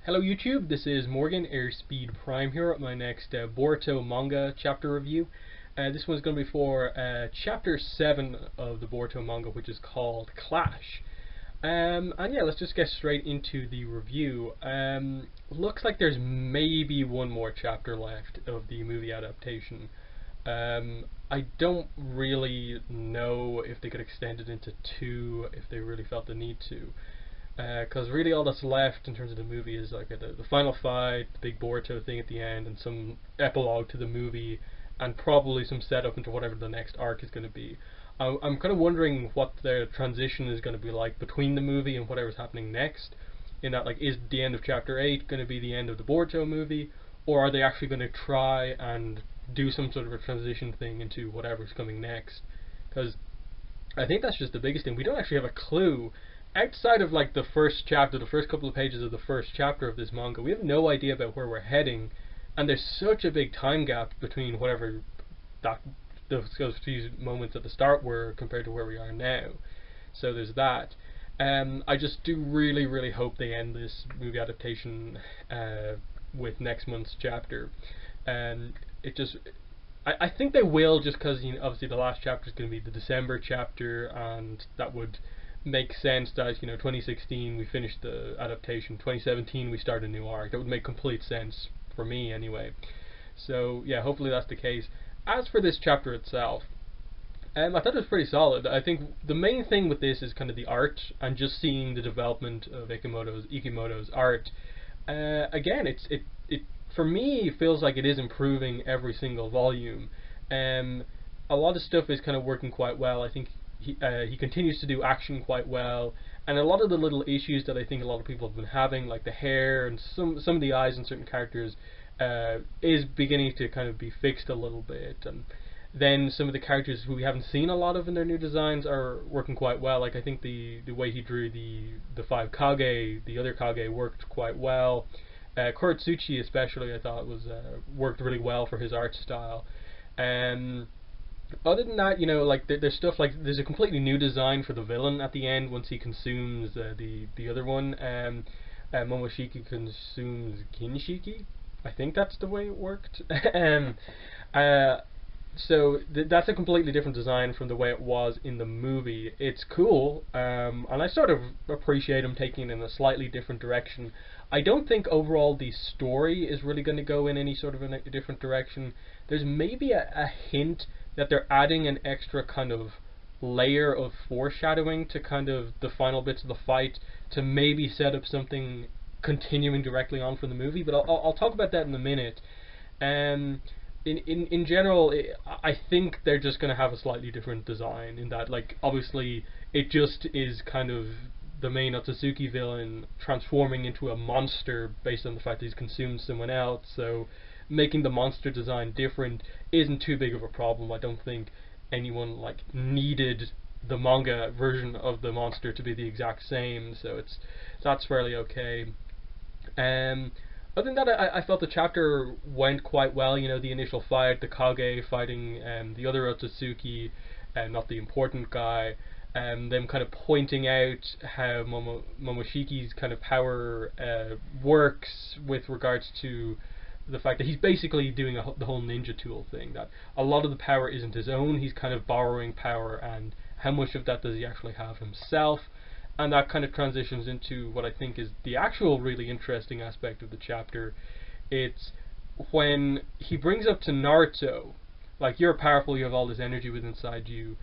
Hello YouTube, this is Morgan, Airspeed Prime here at my next Boruto Manga chapter review. This one's going to be for chapter 7 of the Boruto Manga, which is called Clash. And yeah, let's just get straight into the review. Looks like there's maybe one more chapter left of the movie adaptation. I don't really know if they could extend it into 2 if they really felt the need to. Because really all that's left in terms of the movie is like the final fight, the big Boruto thing at the end, and some epilogue to the movie, and probably some setup into whatever the next arc is going to be. I'm kind of wondering what the transition is going to be like between the movie and whatever's happening next. In that, like, is the end of chapter 8 going to be the end of the Boruto movie, or are they actually going to try and do some sort of a transition thing into whatever's coming next? Because I think that's just the biggest thing. We don't actually have a clue. Outside of like the first chapter, the first couple of pages of the first chapter of this manga, we have no idea about where we're heading, and there's such a big time gap between whatever those few moments at the start were compared to where we are now. So there's that. I just do really hope they end this movie adaptation with next month's chapter. I think they will, just because, you know, obviously the last chapter is going to be the December chapter, and that would make sense that, you know, 2016 we finished the adaptation, 2017 we start a new arc. That would make complete sense for me anyway. So yeah, hopefully that's the case. As for this chapter itself, I thought it was pretty solid. I think the main thing with this is kind of the art and just seeing the development of Ikimoto's art. Again, it for me feels like it is improving every single volume. A lot of stuff is kind of working quite well. I think he continues to do action quite well, and a lot of the little issues that I think a lot of people have been having, like the hair and some of the eyes in certain characters, is beginning to kind of be fixed a little bit. And then some of the characters who we haven't seen a lot of in their new designs are working quite well. Like I think the way he drew the 5 Kage, the other Kage, worked quite well. Kuretsuchi especially, I thought was worked really well for his art style. Other than that, you know, like there's stuff like there's a completely new design for the villain at the end once he consumes the other one. Momoshiki consumes Kinshiki. I think that's the way it worked. So that's a completely different design from the way it was in the movie. It's cool, and I sort of appreciate him taking it in a slightly different direction. I don't think overall the story is really going to go in any sort of a different direction. There's maybe a hint that they're adding an extra kind of layer of foreshadowing to kind of the final bits of the fight to maybe set up something continuing directly on from the movie, but I'll talk about that in a minute. In general, I think they're just going to have a slightly different design in that, like, obviously it just is kind of the main Otsutsuki villain transforming into a monster based on the fact that he's consumed someone else, so making the monster design different isn't too big of a problem. I don't think anyone like needed the manga version of the monster to be the exact same, so that's fairly okay. Other than that, I felt the chapter went quite well. You know, the initial fight, the Kage fighting the other Otsutsuki, not the important guy, them kind of pointing out how Momoshiki's kind of power works with regards to the fact that he's basically doing the whole ninja tool thing, that a lot of the power isn't his own, he's kind of borrowing power, and how much of that does he actually have himself. And that kind of transitions into what I think is the actual really interesting aspect of the chapter. It's when he brings up to Naruto, like, you're powerful, you have all this energy within inside you,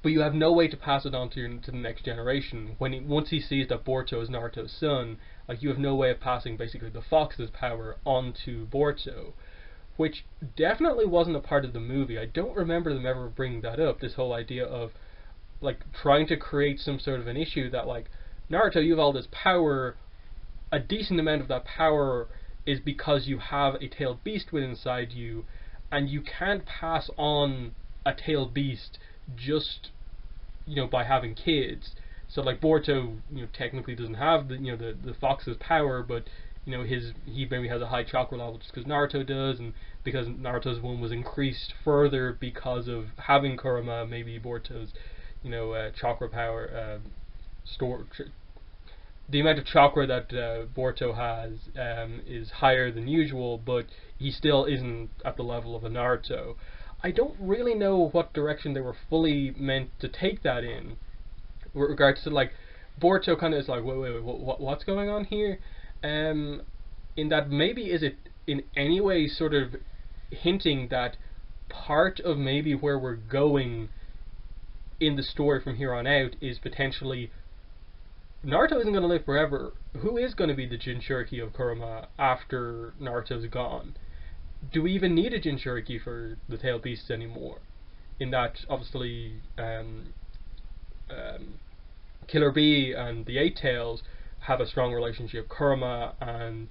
but you have no way to pass it on to the next generation. Once he sees that Boruto is Naruto's son, like, you have no way of passing basically the Fox's power onto Boruto, which definitely wasn't a part of the movie. I don't remember them ever bringing that up, this whole idea of like trying to create some sort of an issue that, like, Naruto, you have all this power, a decent amount of that power is because you have a tailed beast within inside you, and you can't pass on a tailed beast just, you know, by having kids. So like Boruto, you know, technically doesn't have the fox's power, but you know, he maybe has a high chakra level just because Naruto does, and because Naruto's one was increased further because of having Kurama, maybe Boruto's chakra power the amount of chakra that Boruto has is higher than usual, but he still isn't at the level of a Naruto. I don't really know what direction they were fully meant to take that in, with regards to like Boruto kind of is like, wait, what's going on here? In that maybe is it in any way sort of hinting that part of maybe where we're going in the story from here on out is potentially Naruto isn't going to live forever. Who is going to be the Jinchuriki of Kurama after Naruto's gone? Do we even need a Jinchuriki for the Tailed Beasts anymore? In that, obviously, Killer Bee and the Eight Tails have a strong relationship. Kurama and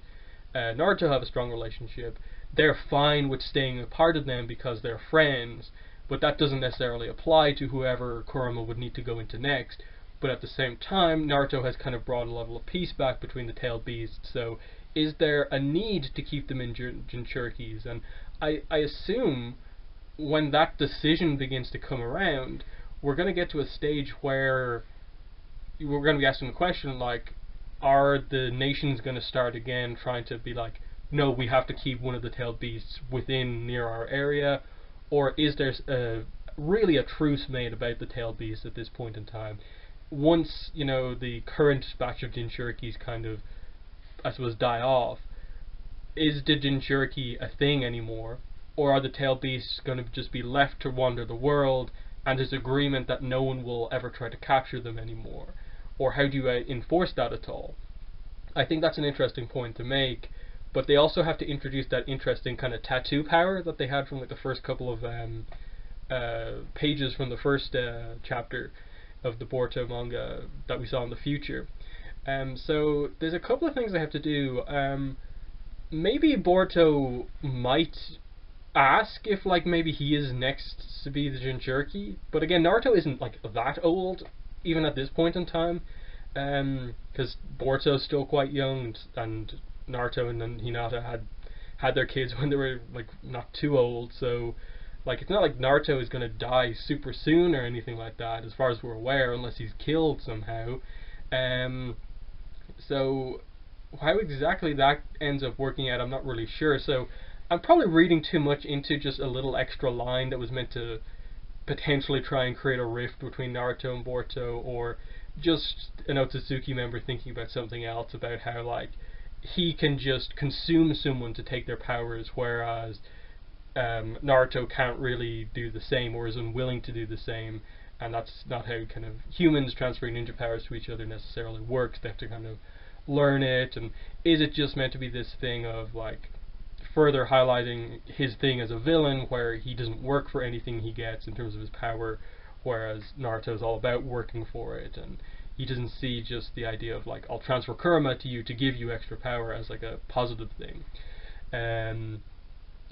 Naruto have a strong relationship. They're fine with staying a part of them because they're friends, but that doesn't necessarily apply to whoever Kurama would need to go into next. But at the same time, Naruto has kind of brought a level of peace back between the tailed beasts, so is there a need to keep them in Jinchurikis? And I assume when that decision begins to come around, we're going to get to a stage where we're going to be asking the question like, are the nations going to start again trying to be like, no, we have to keep one of the tailed beasts within near our area, or is there really a truce made about the tailed beasts at this point in time? Once the current batch of Jinchurikis kind of, I suppose, die off, is the Jinchuriki a thing anymore, or are the tailed beasts going to just be left to wander the world, and there's agreement that no one will ever try to capture them anymore? Or how do you enforce that at all? I think that's an interesting point to make, but they also have to introduce that interesting kind of tattoo power that they had from like the first couple of pages from the first chapter of the Boruto manga that we saw in the future. So there's a couple of things they have to do. Maybe Boruto might ask if like maybe he is next to be the Jinchuriki, but again, Naruto isn't like that old even at this point in time, because Boruto's still quite young, and Naruto and Hinata had their kids when they were like not too old, so like it's not like Naruto is gonna die super soon or anything like that, as far as we're aware, unless he's killed somehow. So how exactly that ends up working out, I'm not really sure. So I'm probably reading too much into just a little extra line that was meant to potentially try and create a rift between Naruto and Boruto, or just an Otsutsuki member thinking about something else, about how like he can just consume someone to take their powers, whereas Naruto can't really do the same, or is unwilling to do the same, and that's not how kind of humans transferring ninja powers to each other necessarily works. They have to kind of learn it, and is it just meant to be this thing of like further highlighting his thing as a villain, where he doesn't work for anything he gets in terms of his power, whereas Naruto is all about working for it, and he doesn't see just the idea of like, I'll transfer Kurama to you to give you extra power as like a positive thing.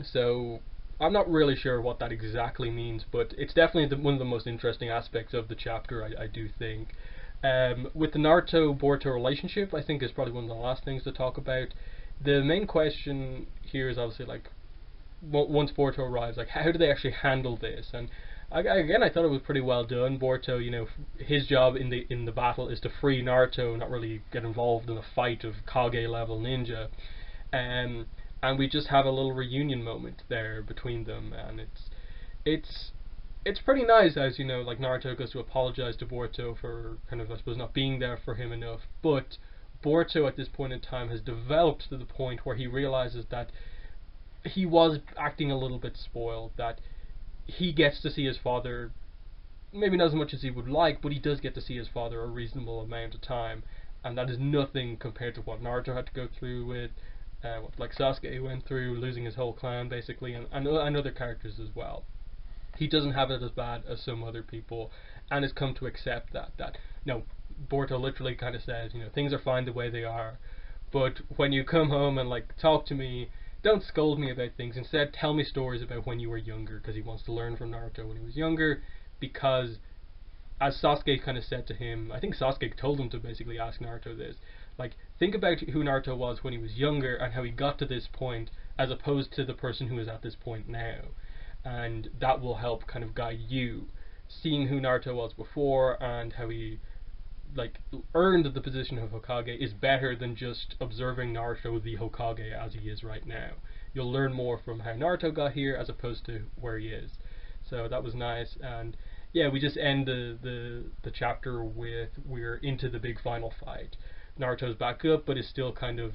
So I'm not really sure what that exactly means, but it's definitely one of the most interesting aspects of the chapter, I do think. With the Naruto-Boruto relationship, I think is probably one of the last things to talk about. The main question here is obviously like, once Boruto arrives, like how do they actually handle this? And again, I thought it was pretty well done. Boruto, his job in the battle is to free Naruto, not really get involved in a fight of Kage level ninja. And we just have a little reunion moment there between them, and it's pretty nice, as like Naruto goes to apologize to Boruto for kind of, I suppose, not being there for him enough, but Boruto at this point in time has developed to the point where he realizes that he was acting a little bit spoiled, that he gets to see his father, maybe not as much as he would like, but he does get to see his father a reasonable amount of time, and that is nothing compared to what Naruto had to go through with, what like Sasuke went through, losing his whole clan basically, and other characters as well. He doesn't have it as bad as some other people, and has come to accept that no, Boruto literally kind of says, things are fine the way they are, but when you come home and like talk to me, don't scold me about things. Instead, tell me stories about when you were younger, because he wants to learn from Naruto when he was younger. Because, as Sasuke kind of said to him, I think Sasuke told him to basically ask Naruto this, like, think about who Naruto was when he was younger and how he got to this point, as opposed to the person who is at this point now. And that will help kind of guide you, seeing who Naruto was before and how he like earned the position of Hokage is better than just observing Naruto the Hokage as he is right now. You'll learn more from how Naruto got here as opposed to where he is. So that was nice. And yeah, we just end the chapter with we're into the big final fight. Naruto's back up, but is still kind of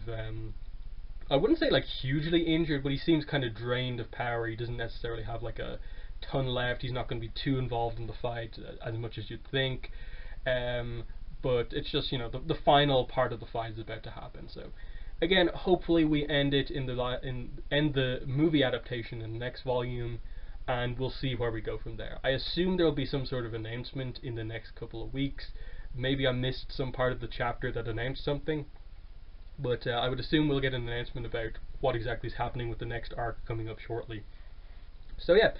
I wouldn't say like hugely injured, but he seems kind of drained of power. He doesn't necessarily have like a ton left. He's not going to be too involved in the fight as much as you'd think. But it's just, you know, the final part of the fight is about to happen. So again, hopefully we end it in end the movie adaptation in the next volume, and we'll see where we go from there. I assume there will be some sort of announcement in the next couple of weeks. Maybe I missed some part of the chapter that announced something, but I would assume we'll get an announcement about what exactly is happening with the next arc coming up shortly. So yeah,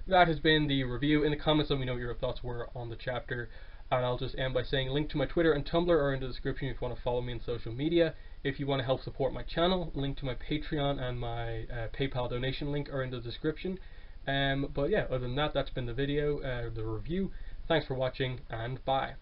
that has been the review. In the comments, let me know what your thoughts were on the chapter. And I'll just end by saying link to my Twitter and Tumblr are in the description if you want to follow me on social media. If you want to help support my channel, link to my Patreon and my PayPal donation link are in the description. But yeah, other than that, that's been the video, the review. Thanks for watching, and bye.